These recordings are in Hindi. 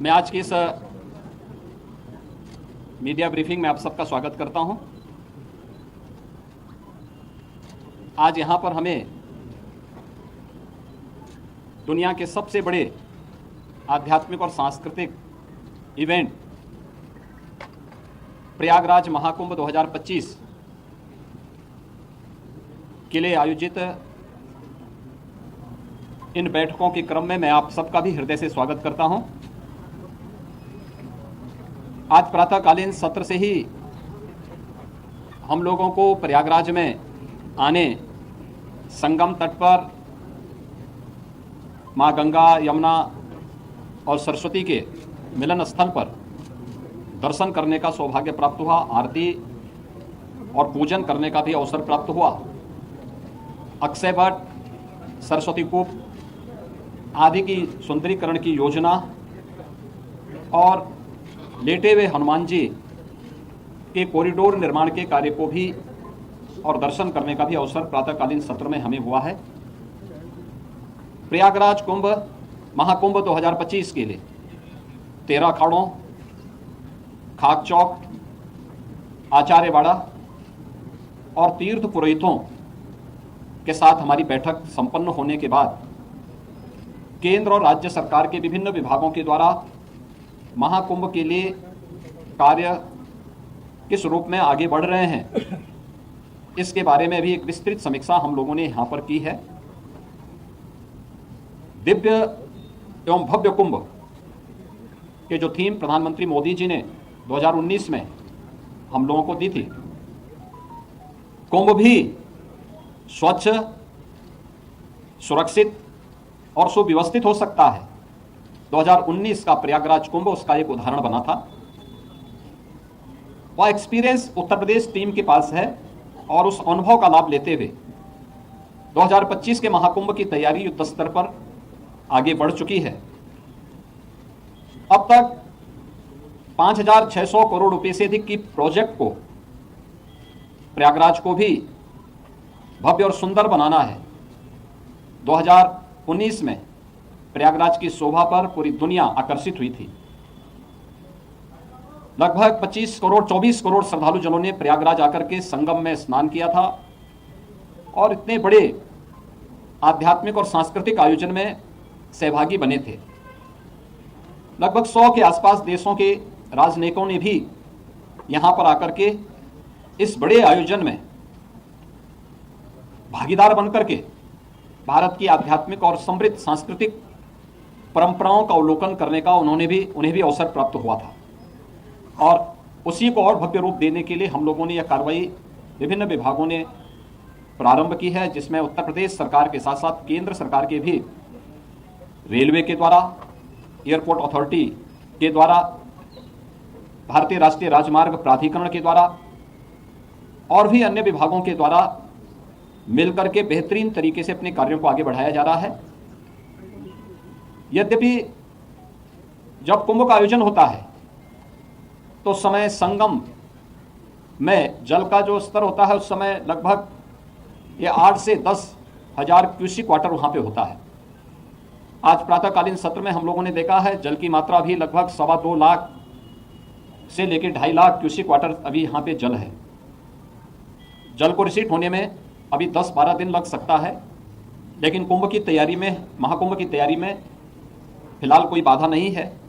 मैं आज की इस मीडिया ब्रीफिंग में आप सबका स्वागत करता हूं। आज यहां पर हमें दुनिया के सबसे बड़े आध्यात्मिक और सांस्कृतिक इवेंट प्रयागराज महाकुंभ 2025 के लिए आयोजित इन बैठकों के क्रम में मैं आप सबका भी हृदय से स्वागत करता हूं। आज प्रातःकालीन सत्र से ही हम लोगों को प्रयागराज में आने, संगम तट पर माँ गंगा, यमुना और सरस्वती के मिलन स्थल पर दर्शन करने का सौभाग्य प्राप्त हुआ। आरती और पूजन करने का भी अवसर प्राप्त हुआ। अक्षय वट, सरस्वती कूप आदि की सुंदरीकरण की योजना और लेटे हुए हनुमान जी के कॉरिडोर निर्माण के कार्य को भी और दर्शन करने का भी अवसर प्रातःकालीन सत्र में हमें हुआ है। प्रयागराज कुंभ महाकुंभ 2025 के लिए 13 अखाड़ों, खाक चौक, आचार्यवाड़ा और तीर्थ पुरोहितों के साथ हमारी बैठक संपन्न होने के बाद केंद्र और राज्य सरकार के विभिन्न विभागों के द्वारा महाकुंभ के लिए कार्य किस रूप में आगे बढ़ रहे हैं, इसके बारे में भी एक विस्तृत समीक्षा हम लोगों ने यहां पर की है। दिव्य एवं भव्य कुंभ के जो थीम प्रधानमंत्री मोदी जी ने 2019 में हम लोगों को दी थी, कुंभ भी स्वच्छ, सुरक्षित और सुव्यवस्थित हो सकता है। 2019 का प्रयागराज कुंभ उसका एक उदाहरण बना था। वह एक्सपीरियंस उत्तर प्रदेश टीम के पास है और उस अनुभव का लाभ लेते हुए 2025 के महाकुंभ की तैयारी युद्ध स्तर पर आगे बढ़ चुकी है। अब तक 5,600 करोड़ रुपए से अधिक की प्रोजेक्ट को, प्रयागराज को भी भव्य और सुंदर बनाना है। 2019 में प्रयागराज की शोभा पर पूरी दुनिया आकर्षित हुई थी। लगभग 24 करोड़ श्रद्धालु जनों ने प्रयागराज आकर के संगम में स्नान किया था और इतने बड़े आध्यात्मिक और सांस्कृतिक आयोजन में सहभागी बने थे। लगभग 100 के आसपास देशों के राजनयिकों ने भी यहां पर आकर के इस बड़े आयोजन में भागीदार बनकर के भारत की आध्यात्मिक और समृद्ध सांस्कृतिक परंपराओं का अवलोकन करने का उन्हें भी अवसर प्राप्त हुआ था। और उसी को और भव्य रूप देने के लिए हम लोगों ने यह कार्रवाई विभिन्न विभागों ने प्रारंभ की है, जिसमें उत्तर प्रदेश सरकार के साथ साथ केंद्र सरकार के भी रेलवे के द्वारा, एयरपोर्ट अथॉरिटी के द्वारा, भारतीय राष्ट्रीय राजमार्ग प्राधिकरण के द्वारा और भी अन्य विभागों के द्वारा मिलकर के बेहतरीन तरीके से अपने कार्यों को आगे बढ़ाया जा रहा है। यद्यपि जब कुंभ का आयोजन होता है तो उस समय संगम में जल का जो स्तर होता है उस समय लगभग ये 8 से 10 हजार क्यूसिक वाटर वहां पे होता है। आज प्रातःकालीन सत्र में हम लोगों ने देखा है जल की मात्रा भी लगभग 2.25 लाख से लेकर 2.5 लाख क्यूसिक वाटर अभी यहाँ पे जल है। जल को रिसीट होने में अभी 10-12 दिन लग सकता है, लेकिन कुंभ की तैयारी में, महाकुंभ की तैयारी में फिलहाल कोई बाधा नहीं है।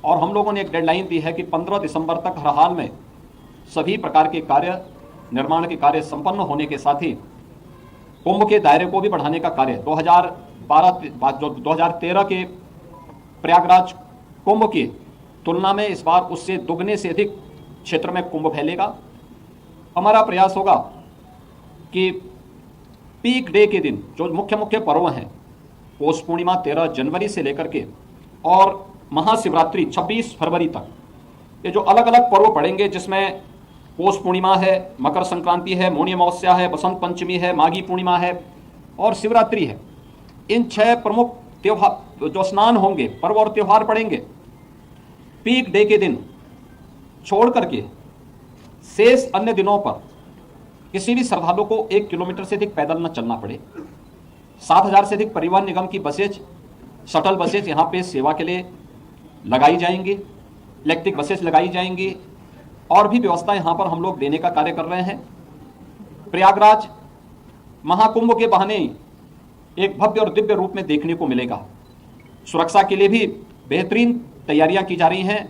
और हम लोगों ने एक डेडलाइन दी है कि 15 दिसंबर तक हर हाल में सभी प्रकार के कार्य, निर्माण के कार्य संपन्न होने के साथ ही कुंभ के दायरे को भी बढ़ाने का कार्य 2013 के प्रयागराज कुंभ की तुलना में इस बार उससे दुगने से अधिक क्षेत्र में कुंभ फैलेगा। हमारा प्रयास होगा कि पीक डे के दिन जो मुख्य पर्व हैं, पौष पूर्णिमा 13 जनवरी से लेकर के और महाशिवरात्रि 26 फरवरी तक, ये जो अलग अलग पर्व पड़ेंगे, जिसमें पौष पूर्णिमा है, मकर संक्रांति है, मौनी अमावस्या है, बसंत पंचमी है, माघी पूर्णिमा है और शिवरात्रि है। इन 6 प्रमुख त्योहार जो स्नान होंगे, पर्व और त्योहार पड़ेंगे, पीक डे के दिन छोड़ करके शेष अन्य दिनों पर किसी भी श्रद्धालु को 1 किलोमीटर से अधिक पैदल न चलना पड़े। 7,000 से अधिक परिवहन निगम की बसेज, शटल बसेज यहाँ पे सेवा के लिए लगाई जाएंगी, इलेक्ट्रिक बसेस लगाई जाएंगी और भी व्यवस्था यहाँ पर हम लोग देने का कार्य कर रहे हैं। प्रयागराज महाकुंभ के बहाने एक भव्य और दिव्य रूप में देखने को मिलेगा। सुरक्षा के लिए भी बेहतरीन तैयारियां की जा रही हैं।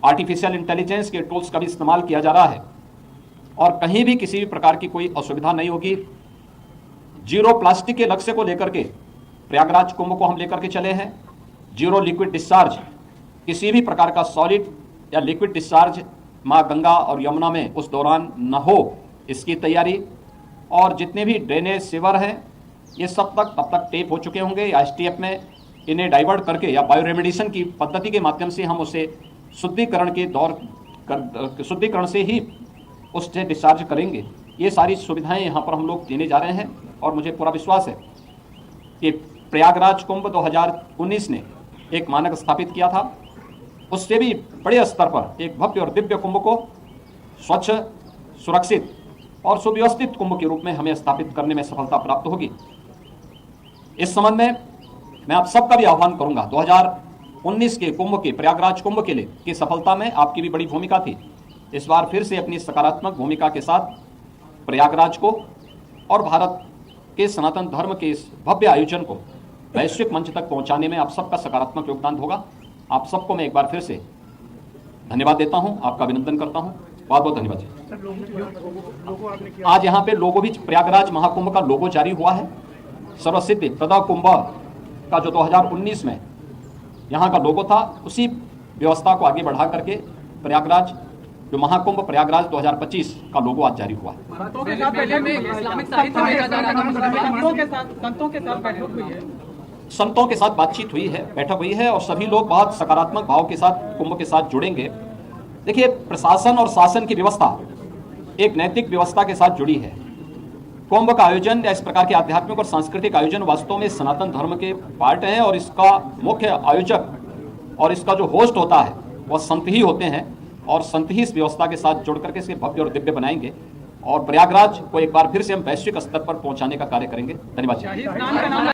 आर्टिफिशियल इंटेलिजेंस के टूल्स का भी इस्तेमाल किया जा रहा है और कहीं भी किसी भी प्रकार की कोई असुविधा नहीं होगी। जीरो प्लास्टिक के लक्ष्य को लेकर के प्रयागराज कुंभ को हम लेकर के चले हैं। जीरो लिक्विड डिस्चार्ज, किसी भी प्रकार का सॉलिड या लिक्विड डिस्चार्ज माँ गंगा और यमुना में उस दौरान न हो, इसकी तैयारी। और जितने भी ड्रेनेज सीवर हैं ये सब तब तक टेप हो चुके होंगे या STF में इन्हें डाइवर्ट करके या बायो रेमेडिएशन की पद्धति के माध्यम से हम उसे शुद्धिकरण से ही उससे डिस्चार्ज करेंगे। ये सारी सुविधाएं यहाँ पर हम लोग देने जा रहे हैं और मुझे पूरा विश्वास है कि प्रयागराज कुंभ 2019 ने एक मानक स्थापित किया था, उससे भी बड़े स्तर पर एक भव्य और दिव्य कुंभ को स्वच्छ, सुरक्षित और सुव्यवस्थित कुंभ के रूप में हमें स्थापित करने में सफलता प्राप्त होगी। इस संबंध में मैं आप सबका भी आह्वान करूंगा। 2019 के कुंभ के, प्रयागराज कुंभ के लिए की सफलता में आपकी भी बड़ी भूमिका थी। इस बार फिर से अपनी सकारात्मक भूमिका के साथ प्रयागराज को और भारत के सनातन धर्म के इस भव्य आयोजन को वैश्विक मंच तक पहुंचाने में आप सबका सकारात्मक योगदान होगा। आप सबको मैं एक बार फिर से धन्यवाद देता हूं, आपका अभिनंदन करता हूं। बहुत बहुत धन्यवाद जी। आज यहाँ पे लोगो भी प्रयागराज महाकुंभ का लोगो जारी हुआ है। सर्वसिद्धि प्रदा कुंभ का जो 2019 में यहाँ का लोगो था, उसी व्यवस्था को आगे बढ़ा करके प्रयागराज जो महाकुंभ प्रयागराज 2025 का लोगो आज जारी हुआ है। संतों के साथ बातचीत हुई है, बैठक हुई है और सभी लोग बहुत सकारात्मक भाव के साथ कुंभ के साथ जुड़ेंगे। देखिए, प्रशासन और शासन की व्यवस्था एक नैतिक व्यवस्था के साथ जुड़ी है। कुंभ का आयोजन या इस प्रकार के आध्यात्मिक और सांस्कृतिक आयोजन वास्तव में सनातन धर्म के पार्ट हैं और इसका मुख्य आयोजक और इसका जो होस्ट होता है वह संत ही होते हैं और संत ही इस व्यवस्था के साथ जुड़ करके इसे भव्य और दिव्य बनाएंगे और प्रयागराज को एक बार फिर से हम वैश्विक स्तर पर पहुंचाने का कार्य करेंगे। धन्यवाद।